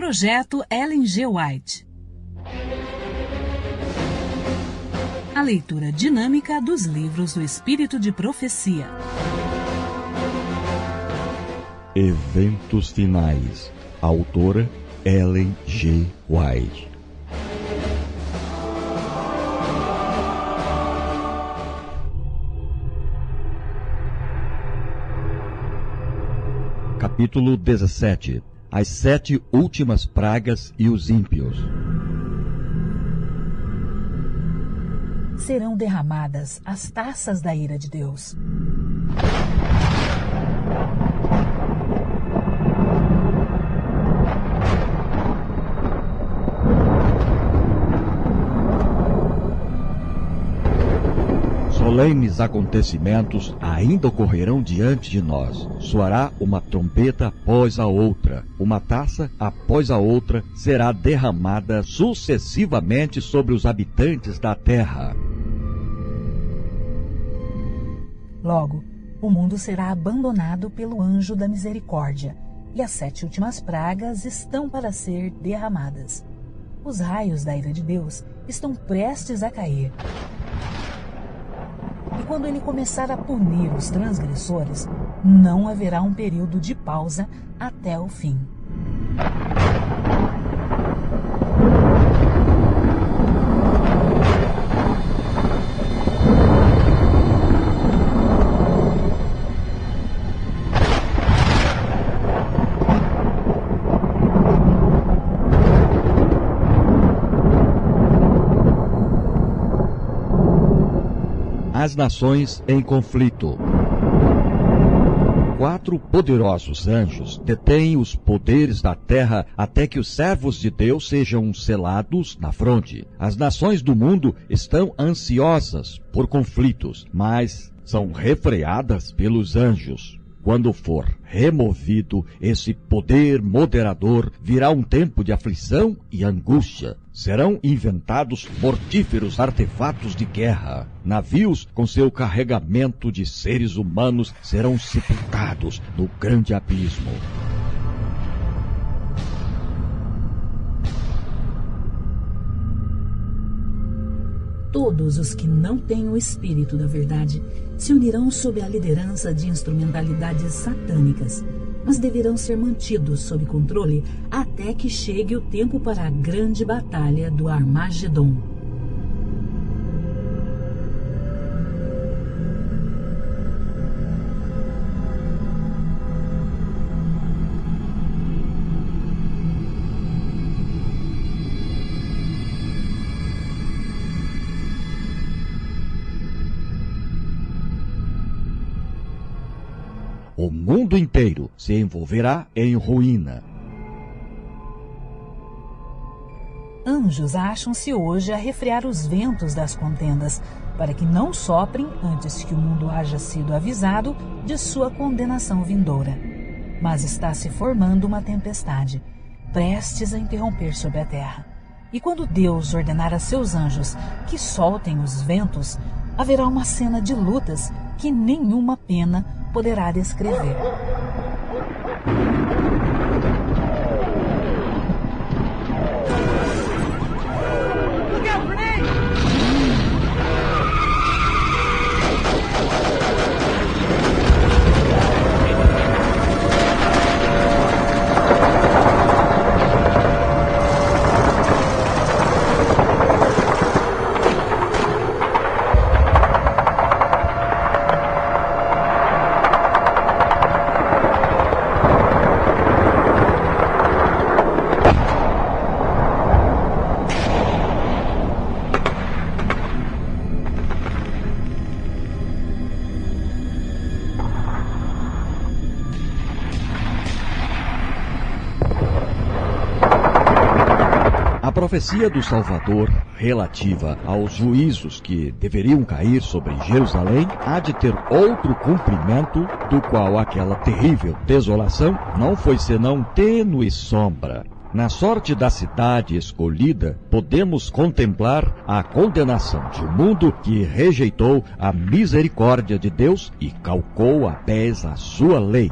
Projeto Ellen G. White. A leitura dinâmica dos livros do Espírito de Profecia. Eventos finais. Autora Ellen G. White. Capítulo 17. As 7 últimas pragas e os ímpios. Serão derramadas as taças da ira de Deus. Solenes acontecimentos ainda ocorrerão diante de nós. Soará uma trombeta após a outra. Uma taça após a outra será derramada sucessivamente sobre os habitantes da terra. Logo, o mundo será abandonado pelo anjo da misericórdia, e as 7 últimas pragas estão para ser derramadas. Os raios da ira de Deus estão prestes a cair. E quando ele começar a punir os transgressores, não haverá um período de pausa até o fim. As nações em conflito. 4 poderosos anjos detêm os poderes da terra até que os servos de Deus sejam selados na fronte. As nações do mundo estão ansiosas por conflitos, mas são refreadas pelos anjos. Quando for removido esse poder moderador, virá um tempo de aflição e angústia. Serão inventados mortíferos artefatos de guerra. Navios com seu carregamento de seres humanos serão sepultados no grande abismo. Todos os que não têm o Espírito da Verdade se unirão sob a liderança de instrumentalidades satânicas, mas deverão ser mantidos sob controle até que chegue o tempo para a grande batalha do Armagedon. O mundo inteiro se envolverá em ruína. Anjos acham-se hoje a refrear os ventos das contendas, para que não soprem antes que o mundo haja sido avisado de sua condenação vindoura. Mas está se formando uma tempestade, prestes a interromper sobre a terra. E quando Deus ordenar a seus anjos que soltem os ventos, haverá uma cena de lutas que nenhuma pena poderá descrever. A profecia do Salvador, relativa aos juízos que deveriam cair sobre Jerusalém, há de ter outro cumprimento, do qual aquela terrível desolação não foi senão tênue sombra. Na sorte da cidade escolhida, podemos contemplar a condenação de um mundo que rejeitou a misericórdia de Deus e calcou a pés a sua lei.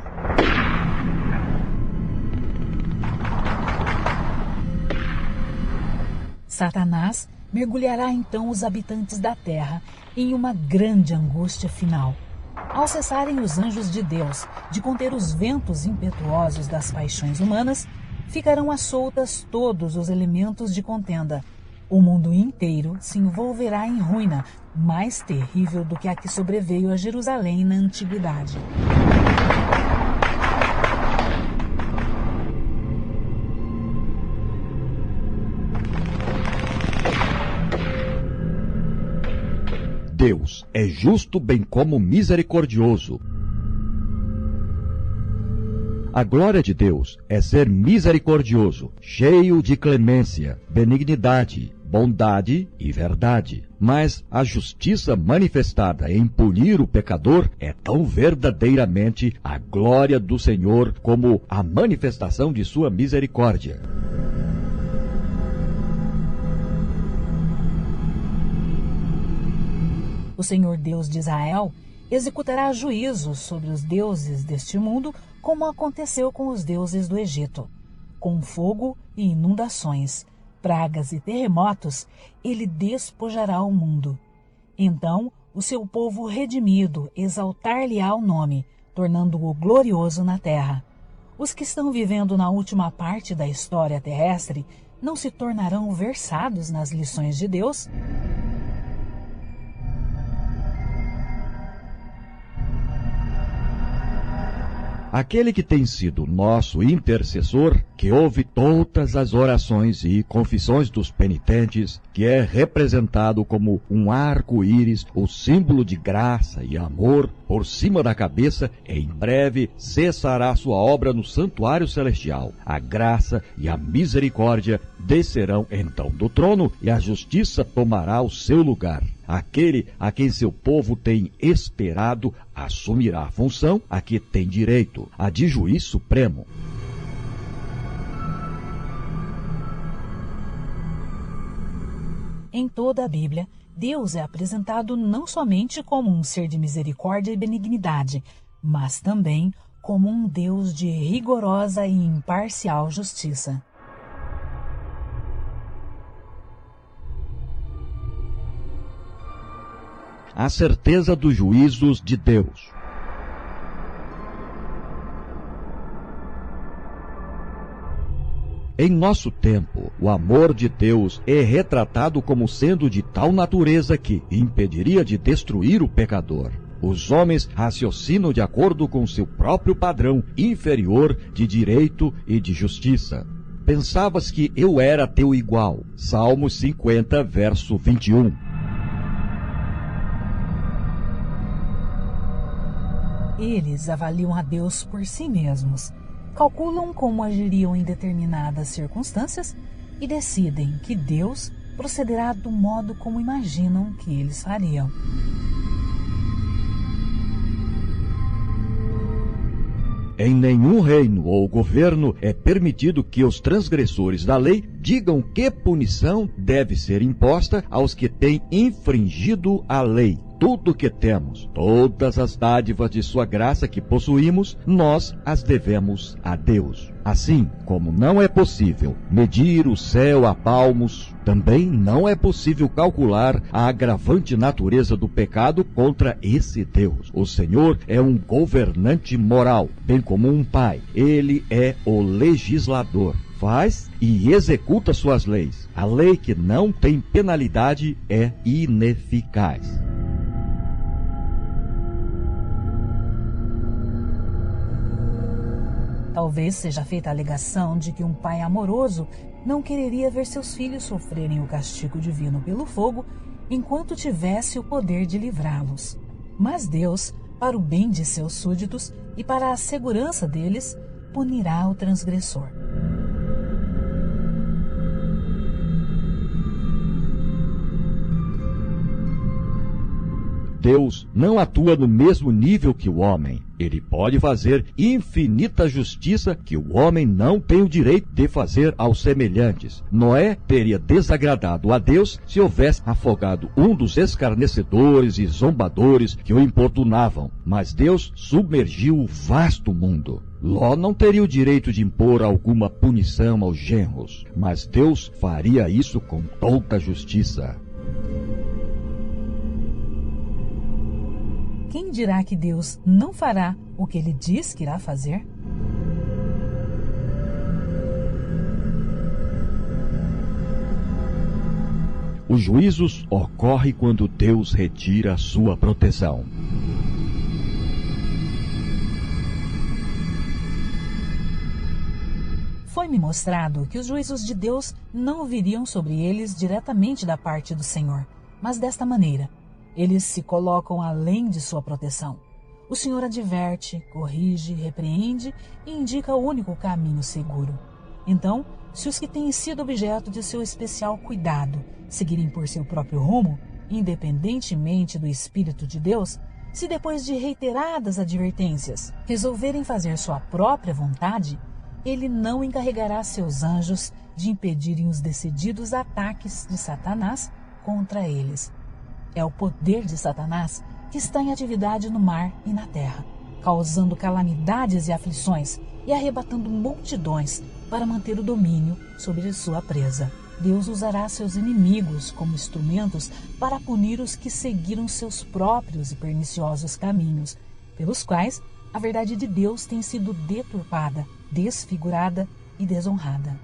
Satanás mergulhará então os habitantes da terra em uma grande angústia final. Ao cessarem os anjos de Deus de conter os ventos impetuosos das paixões humanas, ficarão às soltas todos os elementos de contenda. O mundo inteiro se envolverá em ruína, mais terrível do que a que sobreveio a Jerusalém na antiguidade. Deus é justo bem como misericordioso. A glória de Deus é ser misericordioso, cheio de clemência, benignidade, bondade e verdade. Mas a justiça manifestada em punir o pecador é tão verdadeiramente a glória do Senhor como a manifestação de sua misericórdia. O Senhor Deus de Israel executará juízo sobre os deuses deste mundo, como aconteceu com os deuses do Egito. Com fogo e inundações, pragas e terremotos, ele despojará o mundo. Então, o seu povo redimido exaltar-lhe-á o nome, tornando-o glorioso na terra. Os que estão vivendo na última parte da história terrestre não se tornarão versados nas lições de Deus? Aquele que tem sido nosso intercessor, que ouve todas as orações e confissões dos penitentes, que é representado como um arco-íris, o símbolo de graça e amor por cima da cabeça, em breve cessará sua obra no santuário celestial. A graça e a misericórdia descerão então do trono e a justiça tomará o seu lugar. Aquele a quem seu povo tem esperado assumirá a função a que tem direito, a de juiz supremo. Em toda a Bíblia, Deus é apresentado não somente como um ser de misericórdia e benignidade, mas também como um Deus de rigorosa e imparcial justiça. A certeza dos juízos de Deus. Em nosso tempo, o amor de Deus é retratado como sendo de tal natureza que impediria de destruir o pecador. Os homens raciocinam de acordo com seu próprio padrão inferior de direito e de justiça. Pensavas que eu era teu igual. Salmos 50, verso 21. Eles avaliam a Deus por si mesmos, calculam como agiriam em determinadas circunstâncias e decidem que Deus procederá do modo como imaginam que eles fariam. Em nenhum reino ou governo é permitido que os transgressores da lei digam que punição deve ser imposta aos que têm infringido a lei. Tudo que temos, todas as dádivas de sua graça que possuímos, nós as devemos a Deus. Assim como não é possível medir o céu a palmos, também não é possível calcular a agravante natureza do pecado contra esse Deus. O Senhor é um governante moral, bem como um pai. Ele é o legislador. Faz e executa suas leis. A lei que não tem penalidade é ineficaz. Talvez seja feita a alegação de que um pai amoroso não quereria ver seus filhos sofrerem o castigo divino pelo fogo enquanto tivesse o poder de livrá-los. Mas Deus, para o bem de seus súditos e para a segurança deles, punirá o transgressor. Deus não atua no mesmo nível que o homem. Ele pode fazer infinita justiça que o homem não tem o direito de fazer aos semelhantes. Noé teria desagradado a Deus se houvesse afogado um dos escarnecedores e zombadores que o importunavam. Mas Deus submergiu o vasto mundo. Ló não teria o direito de impor alguma punição aos genros, mas Deus faria isso com toda justiça. Quem dirá que Deus não fará o que ele diz que irá fazer? Os juízos ocorrem quando Deus retira a sua proteção. Foi-me mostrado que os juízos de Deus não viriam sobre eles diretamente da parte do Senhor, mas desta maneira. Eles se colocam além de sua proteção. O Senhor adverte, corrige, repreende e indica o único caminho seguro. Então, se os que têm sido objeto de seu especial cuidado seguirem por seu próprio rumo, independentemente do Espírito de Deus, se depois de reiteradas advertências resolverem fazer sua própria vontade, ele não encarregará seus anjos de impedirem os decididos ataques de Satanás contra eles. É o poder de Satanás que está em atividade no mar e na terra, causando calamidades e aflições e arrebatando multidões para manter o domínio sobre sua presa. Deus usará seus inimigos como instrumentos para punir os que seguiram seus próprios e perniciosos caminhos, pelos quais a verdade de Deus tem sido deturpada, desfigurada e desonrada.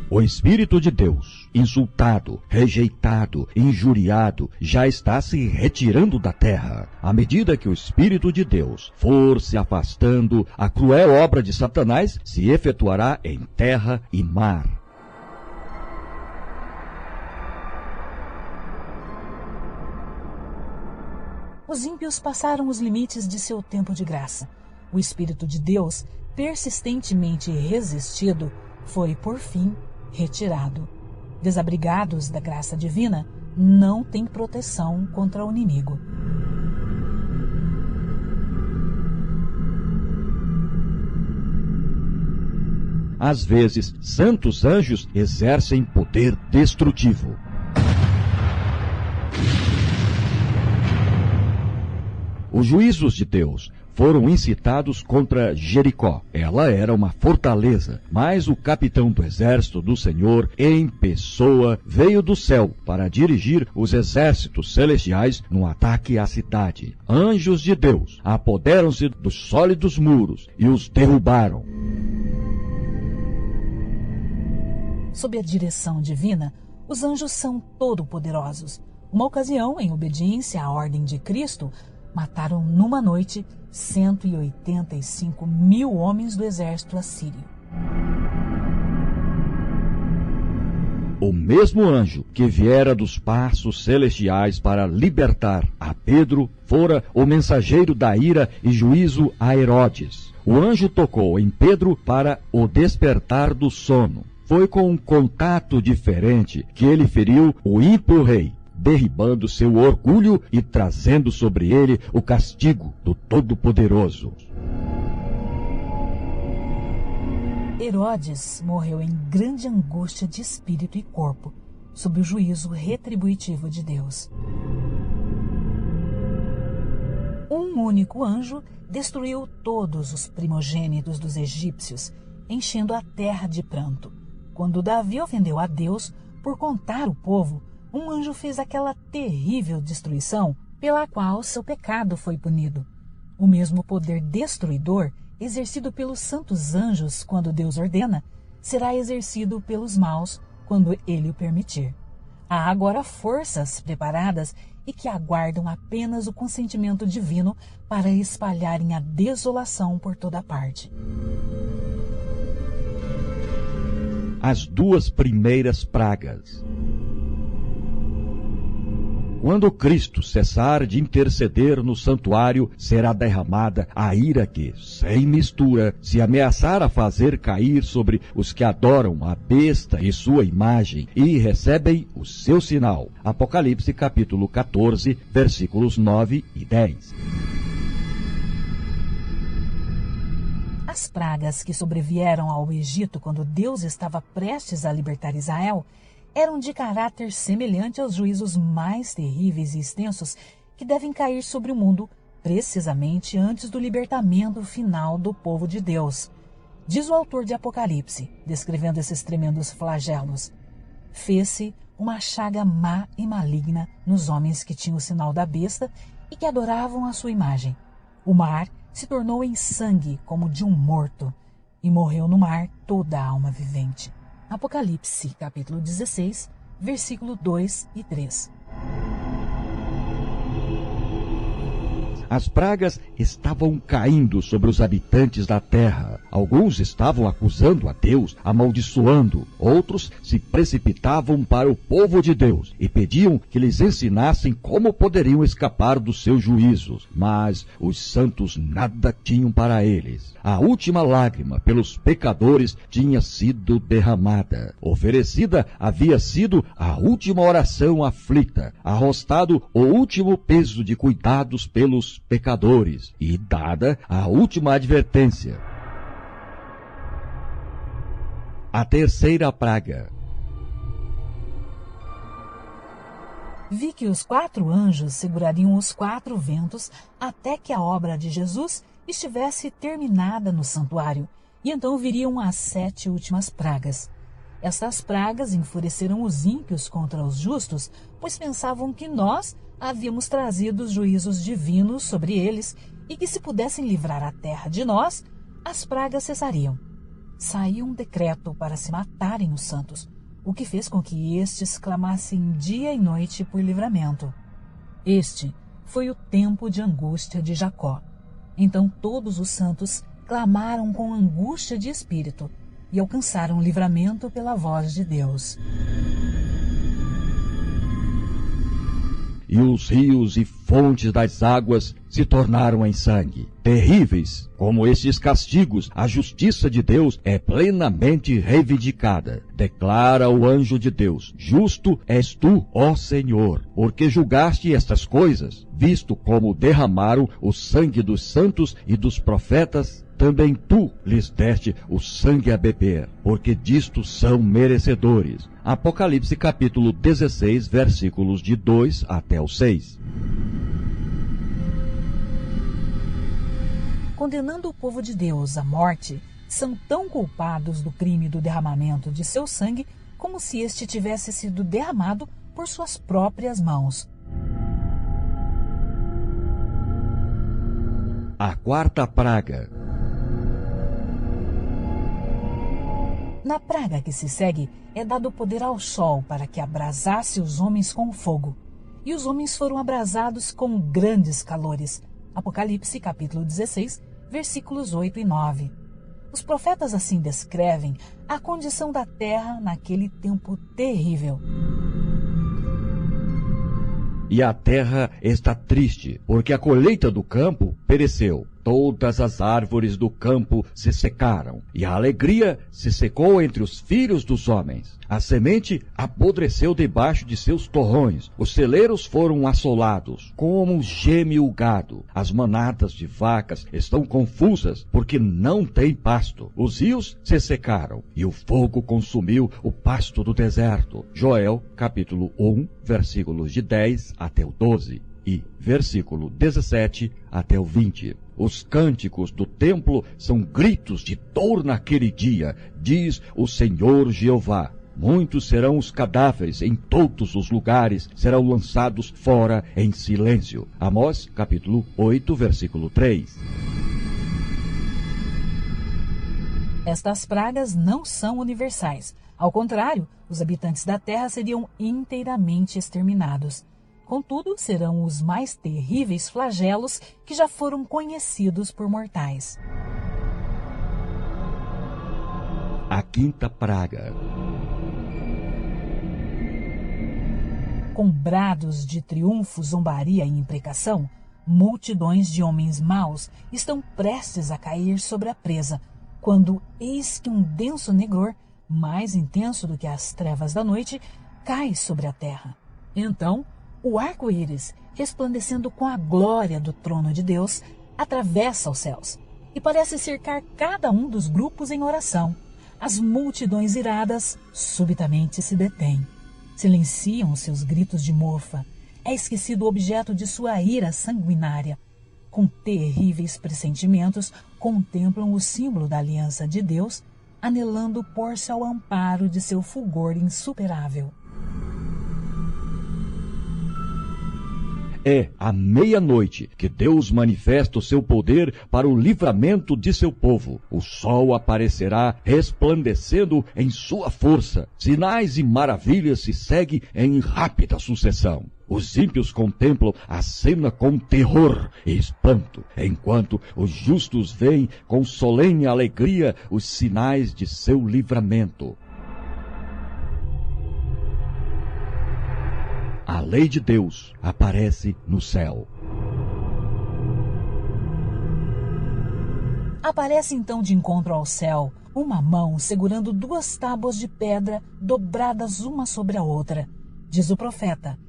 O Espírito de Deus, insultado, rejeitado, injuriado, já está se retirando da terra. À medida que o Espírito de Deus for se afastando, a cruel obra de Satanás se efetuará em terra e mar. Os ímpios passaram os limites de seu tempo de graça. O Espírito de Deus, persistentemente resistido, foi, por fim, retirado. Desabrigados da graça divina, não têm proteção contra o inimigo. Às vezes, santos anjos exercem poder destrutivo. Os juízos de Deus foram incitados contra Jericó. Ela era uma fortaleza, mas o capitão do exército do Senhor, em pessoa, veio do céu para dirigir os exércitos celestiais no ataque à cidade. Anjos de Deus apoderam-se dos sólidos muros e os derrubaram. Sob a direção divina, os anjos são todo-poderosos. Uma ocasião, em obediência à ordem de Cristo, mataram numa noite 185 mil homens do exército assírio. O mesmo anjo que viera dos passos celestiais para libertar a Pedro fora o mensageiro da ira e juízo a Herodes. O anjo tocou em Pedro para o despertar do sono. Foi com um contato diferente que ele feriu o ímpio rei, derribando seu orgulho e trazendo sobre ele o castigo do Todo-Poderoso. Herodes morreu em grande angústia de espírito e corpo, sob o juízo retributivo de Deus. Um único anjo destruiu todos os primogênitos dos egípcios, enchendo a terra de pranto. Quando Davi ofendeu a Deus por contar o povo, um anjo fez aquela terrível destruição pela qual seu pecado foi punido. O mesmo poder destruidor exercido pelos santos anjos quando Deus ordena, será exercido pelos maus quando ele o permitir. Há agora forças preparadas e que aguardam apenas o consentimento divino para espalharem a desolação por toda parte. As 2 primeiras pragas. Quando Cristo cessar de interceder no santuário, será derramada a ira que, sem mistura, se ameaçar a fazer cair sobre os que adoram a besta e sua imagem e recebem o seu sinal. Apocalipse capítulo 14, versículos 9 e 10. As pragas que sobrevieram ao Egito quando Deus estava prestes a libertar Israel eram de caráter semelhante aos juízos mais terríveis e extensos que devem cair sobre o mundo precisamente antes do libertamento final do povo de Deus. Diz o autor de Apocalipse, descrevendo esses tremendos flagelos: fez-se uma chaga má e maligna nos homens que tinham o sinal da besta e que adoravam a sua imagem. O mar se tornou em sangue como de um morto, e morreu no mar toda a alma vivente. Apocalipse, capítulo 16, versículo 2 e 3. As pragas estavam caindo sobre os habitantes da terra. Alguns estavam acusando a Deus, amaldiçoando. Outros se precipitavam para o povo de Deus e pediam que lhes ensinassem como poderiam escapar dos seus juízos. Mas os santos nada tinham para eles. A última lágrima pelos pecadores tinha sido derramada. Oferecida havia sido a última oração aflita, arrostado o último peso de cuidados pelos pecadores e dada a última advertência. A terceira praga. Vi que os 4 anjos segurariam os 4 ventos até que a obra de Jesus estivesse terminada no santuário, e então viriam as 7 últimas pragas. Estas pragas enfureceram os ímpios contra os justos, pois pensavam que nós havíamos trazido os juízos divinos sobre eles e que se pudessem livrar a terra de nós, as pragas cessariam. Saiu um decreto para se matarem os santos, o que fez com que estes clamassem dia e noite por livramento. Este foi o tempo de angústia de Jacó. Então todos os santos clamaram com angústia de espírito e alcançaram livramento pela voz de Deus. E os rios e fontes das águas se tornaram em sangue. Terríveis como estes castigos, a justiça de Deus é plenamente reivindicada. Declara o anjo de Deus: justo és tu, ó Senhor, porque julgaste estas coisas, visto como derramaram o sangue dos santos e dos profetas. Também tu lhes deste o sangue a beber, porque disto são merecedores. Apocalipse capítulo 16, versículos de 2 até o 6. Condenando o povo de Deus à morte, são tão culpados do crime do derramamento de seu sangue como se este tivesse sido derramado por suas próprias mãos. A quarta praga. Na praga que se segue, é dado poder ao sol para que abrasasse os homens com fogo. E os homens foram abrasados com grandes calores. Apocalipse capítulo 16, versículos 8 e 9. Os profetas assim descrevem a condição da terra naquele tempo terrível. E a terra está triste, porque a colheita do campo pereceu. Todas as árvores do campo se secaram, e a alegria se secou entre os filhos dos homens. A semente apodreceu debaixo de seus torrões, os celeiros foram assolados, como geme o gado. As manadas de vacas estão confusas, porque não têm pasto. Os rios se secaram, e o fogo consumiu o pasto do deserto. Joel, capítulo 1, versículos de 10 até o 12. E versículo 17 até o 20. Os cânticos do templo são gritos de dor naquele dia, diz o Senhor Jeová. Muitos serão os cadáveres em todos os lugares, serão lançados fora em silêncio. Amós, capítulo 8, versículo 3. Estas pragas não são universais. Ao contrário, os habitantes da terra seriam inteiramente exterminados. Contudo, serão os mais terríveis flagelos que já foram conhecidos por mortais. A quinta praga. Com brados de triunfo, zombaria e imprecação, multidões de homens maus estão prestes a cair sobre a presa, quando eis que um denso negror, mais intenso do que as trevas da noite, cai sobre a terra. Então, o arco-íris, resplandecendo com a glória do trono de Deus, atravessa os céus e parece cercar cada um dos grupos em oração. As multidões iradas subitamente se detêm. Silenciam seus gritos de mofa. É esquecido o objeto de sua ira sanguinária. Com terríveis pressentimentos, contemplam o símbolo da aliança de Deus, anelando pôr-se ao amparo de seu fulgor insuperável. É à meia-noite que Deus manifesta o seu poder para o livramento de seu povo. O sol aparecerá resplandecendo em sua força. Sinais e maravilhas se seguem em rápida sucessão. Os ímpios contemplam a cena com terror e espanto, enquanto os justos veem com solene alegria os sinais de seu livramento. A lei de Deus aparece no céu. Aparece então de encontro ao céu uma mão segurando duas tábuas de pedra dobradas uma sobre a outra. Diz o profeta: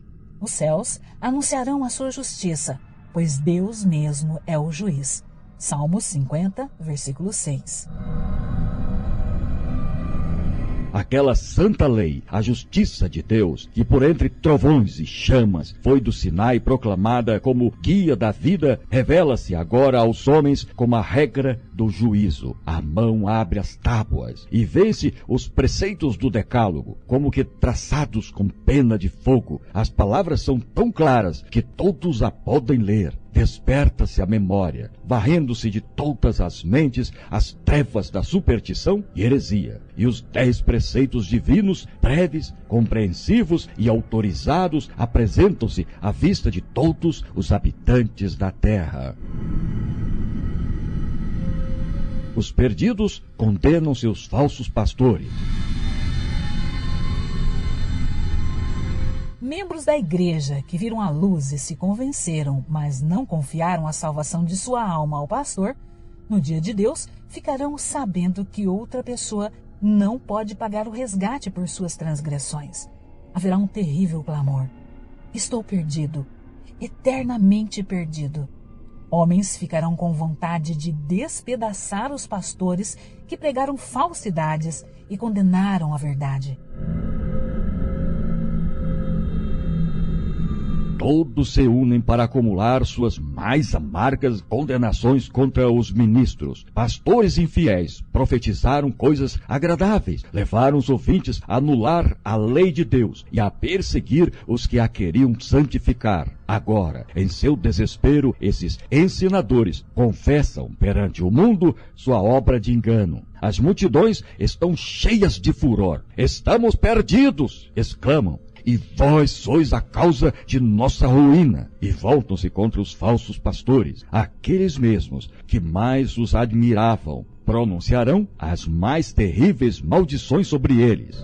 os céus anunciarão a sua justiça, pois Deus mesmo é o juiz. Salmos 50, versículo 6. Aquela santa lei, a justiça de Deus, que por entre trovões e chamas foi do Sinai proclamada como guia da vida, revela-se agora aos homens como a regra do juízo. A mão abre as tábuas e vê-se os preceitos do decálogo, como que traçados com pena de fogo. As palavras são tão claras que todos a podem ler. Desperta-se a memória, varrendo-se de todas as mentes as trevas da superstição e heresia. E os 10 preceitos divinos, breves, compreensivos e autorizados, apresentam-se à vista de todos os habitantes da terra. Os perdidos condenam seus falsos pastores. Membros da igreja que viram a luz e se convenceram, mas não confiaram a salvação de sua alma ao pastor, no dia de Deus ficarão sabendo que outra pessoa não pode pagar o resgate por suas transgressões. Haverá um terrível clamor: estou perdido, eternamente perdido. Homens ficarão com vontade de despedaçar os pastores que pregaram falsidades e condenaram a verdade. Todos se unem para acumular suas mais amargas condenações contra os ministros. Pastores infiéis profetizaram coisas agradáveis, levaram os ouvintes a anular a lei de Deus e a perseguir os que a queriam santificar. Agora, em seu desespero, esses ensinadores confessam perante o mundo sua obra de engano. As multidões estão cheias de furor. Estamos perdidos! Exclamam. E vós sois a causa de nossa ruína. E voltam-se contra os falsos pastores, aqueles mesmos que mais os admiravam. Pronunciarão as mais terríveis maldições sobre eles.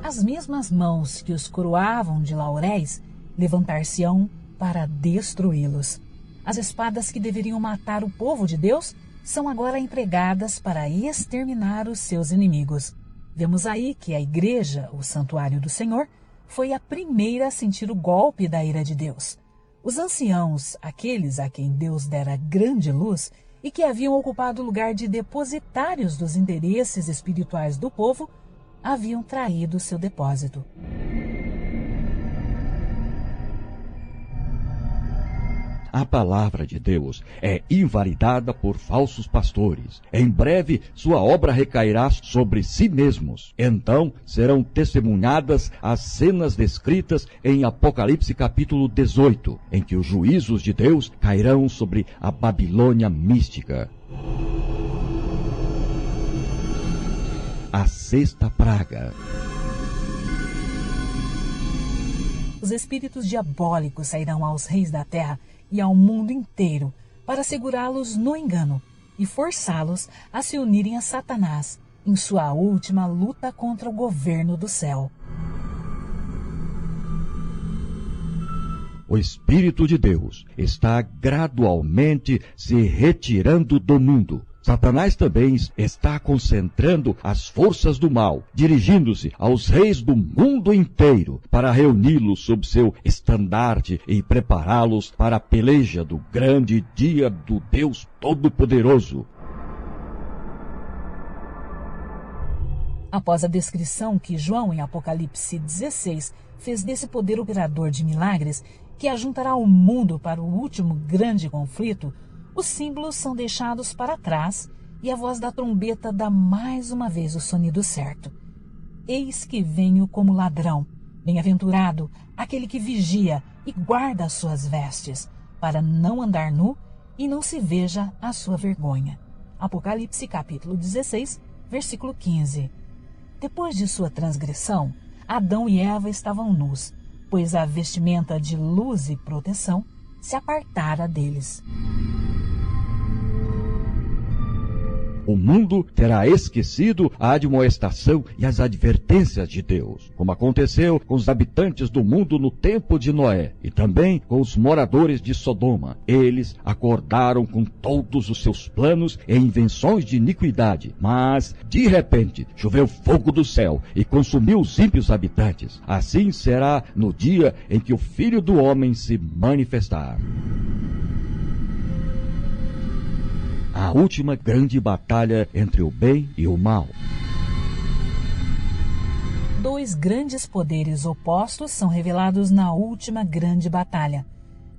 As mesmas mãos que os coroavam de lauréis levantar-se-ão para destruí-los. As espadas que deveriam matar o povo de Deus são agora empregadas para exterminar os seus inimigos. Vemos aí que a igreja, o santuário do Senhor, foi a primeira a sentir o golpe da ira de Deus. Os anciãos, aqueles a quem Deus dera grande luz e que haviam ocupado o lugar de depositários dos interesses espirituais do povo, haviam traído seu depósito. A palavra de Deus é invalidada por falsos pastores. Em breve, sua obra recairá sobre si mesmos. Então, serão testemunhadas as cenas descritas em Apocalipse capítulo 18, em que os juízos de Deus cairão sobre a Babilônia mística. A sexta praga. Os espíritos diabólicos sairão aos reis da terra e ao mundo inteiro para segurá-los no engano e forçá-los a se unirem a Satanás, em sua última luta contra o governo do céu. O Espírito de Deus está gradualmente se retirando do mundo. Satanás também está concentrando as forças do mal, dirigindo-se aos reis do mundo inteiro para reuni-los sob seu estandarte e prepará-los para a peleja do grande dia do Deus Todo-Poderoso. Após a descrição que João, em Apocalipse 16, fez desse poder operador de milagres que ajuntará o mundo para o último grande conflito, os símbolos são deixados para trás e a voz da trombeta dá mais uma vez o sonido certo. Eis que venho como ladrão. Bem-aventurado aquele que vigia e guarda as suas vestes, para não andar nu e não se veja a sua vergonha. Apocalipse capítulo 16, versículo 15. Depois de sua transgressão, Adão e Eva estavam nus, pois a vestimenta de luz e proteção se apartara deles. O mundo terá esquecido a admoestação e as advertências de Deus, como aconteceu com os habitantes do mundo no tempo de Noé e também com os moradores de Sodoma. Eles acordaram com todos os seus planos e invenções de iniquidade, mas, de repente, choveu fogo do céu e consumiu os ímpios habitantes. Assim será no dia em que o Filho do Homem se manifestar. A última grande batalha entre o bem e o mal. Dois grandes poderes opostos são revelados na última grande batalha.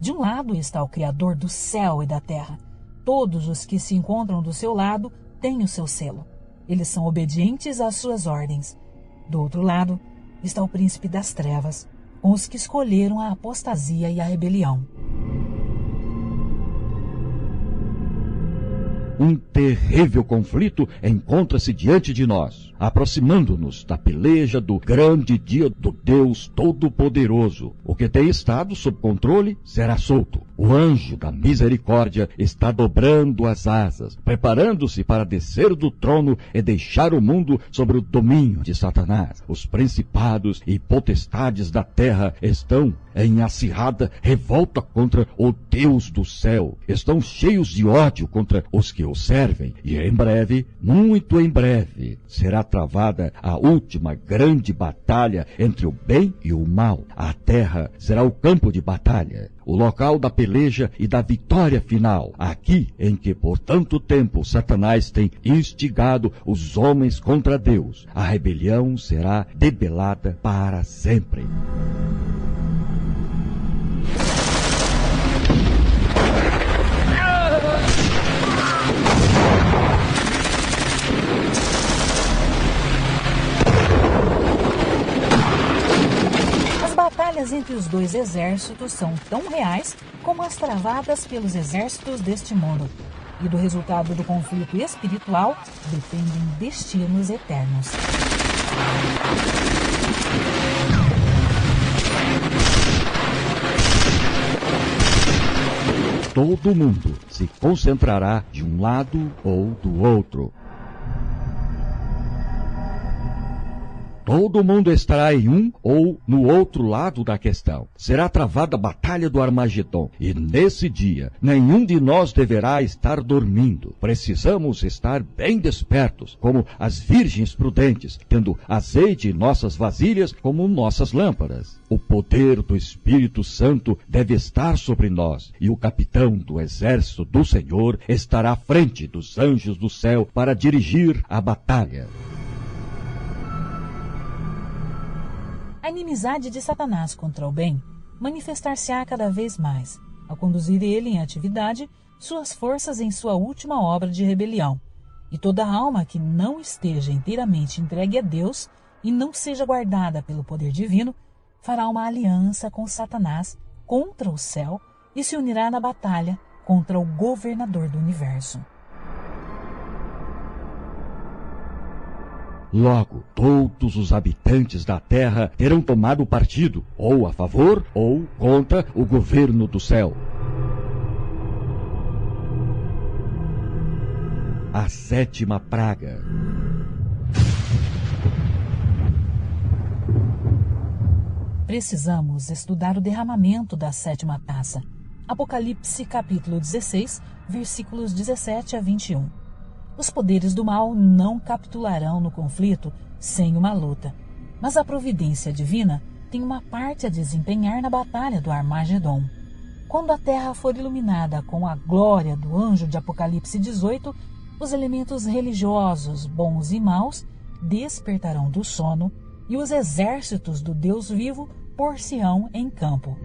De um lado está o Criador do céu e da terra. Todos os que se encontram do seu lado têm o seu selo. Eles são obedientes às suas ordens. Do outro lado está o príncipe das trevas, com os que escolheram a apostasia e a rebelião. Um terrível conflito encontra-se diante de nós, aproximando-nos da peleja do grande dia do Deus Todo-Poderoso. O que tem estado sob controle será solto. O anjo da misericórdia está dobrando as asas, preparando-se para descer do trono e deixar o mundo sob o domínio de Satanás. Os principados e potestades da terra estão em acirrada revolta contra o Deus do céu. Estão cheios de ódio contra os que o servem. E em breve, muito em breve, será travada a última grande batalha entre o bem e o mal. A terra será o campo de batalha, o local da peleja e da vitória final. Aqui em que por tanto tempo Satanás tem instigado os homens contra Deus, a rebelião será debelada para sempre. As batalhas entre os dois exércitos são tão reais como as travadas pelos exércitos deste mundo. E do resultado do conflito espiritual dependem destinos eternos. Todo mundo se concentrará de um lado ou do outro. Todo mundo estará em um ou no outro lado da questão. Será travada a batalha do Armagedon. E nesse dia, nenhum de nós deverá estar dormindo. Precisamos estar bem despertos, como as virgens prudentes, tendo azeite em nossas vasilhas como nossas lâmpadas. O poder do Espírito Santo deve estar sobre nós, e o capitão do exército do Senhor estará à frente dos anjos do céu para dirigir a batalha. A inimizade de Satanás contra o bem manifestar-se-á cada vez mais, a conduzir ele em atividade suas forças em sua última obra de rebelião. E toda alma que não esteja inteiramente entregue a Deus e não seja guardada pelo poder divino, fará uma aliança com Satanás contra o céu e se unirá na batalha contra o governador do universo. Logo, todos os habitantes da terra terão tomado partido, ou a favor ou contra o governo do céu. A sétima praga. Precisamos estudar o derramamento da 7ª taça. Apocalipse capítulo 16, versículos 17 a 21. Os poderes do mal não capitularão no conflito sem uma luta, mas a providência divina tem uma parte a desempenhar na batalha do Armagedon. Quando a terra for iluminada com a glória do anjo de Apocalipse 18, os elementos religiosos, bons e maus, despertarão do sono e os exércitos do Deus vivo pôr-se-ão em campo.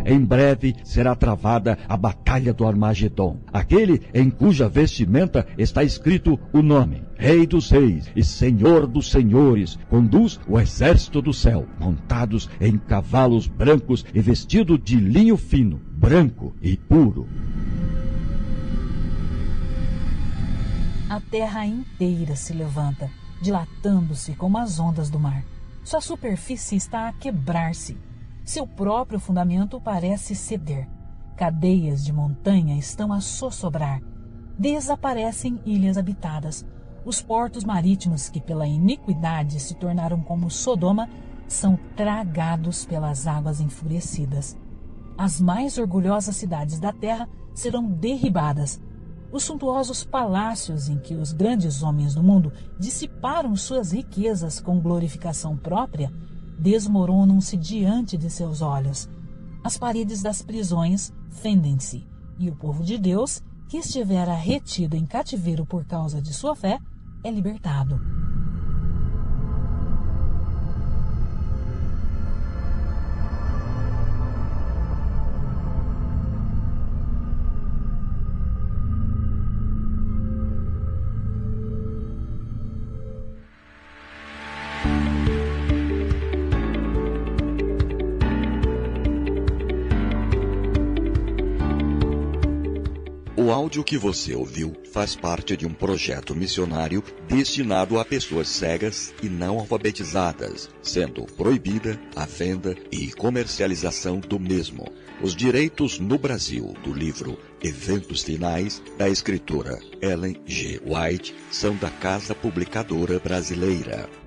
Em breve será travada a batalha do Armagedon, aquele em cuja vestimenta está escrito o nome: Rei dos Reis e Senhor dos Senhores, conduz o exército do céu, montados em cavalos brancos e vestido de linho fino, branco e puro. A terra inteira se levanta, dilatando-se como as ondas do mar. Sua superfície está a quebrar-se. Seu próprio fundamento parece ceder. Cadeias de montanha estão a sossobrar. Desaparecem ilhas habitadas. Os portos marítimos que pela iniquidade se tornaram como Sodoma são tragados pelas águas enfurecidas. As mais orgulhosas cidades da terra serão derribadas. Os suntuosos palácios em que os grandes homens do mundo dissiparam suas riquezas com glorificação própria desmoronam-se diante de seus olhos. As paredes das prisões fendem-se, e o povo de Deus, que estivera retido em cativeiro por causa de sua fé, é libertado. O áudio que você ouviu faz parte de um projeto missionário destinado a pessoas cegas e não alfabetizadas, sendo proibida a venda e comercialização do mesmo. Os direitos no Brasil do livro Eventos Finais, da escritora Ellen G. White, são da Casa Publicadora Brasileira.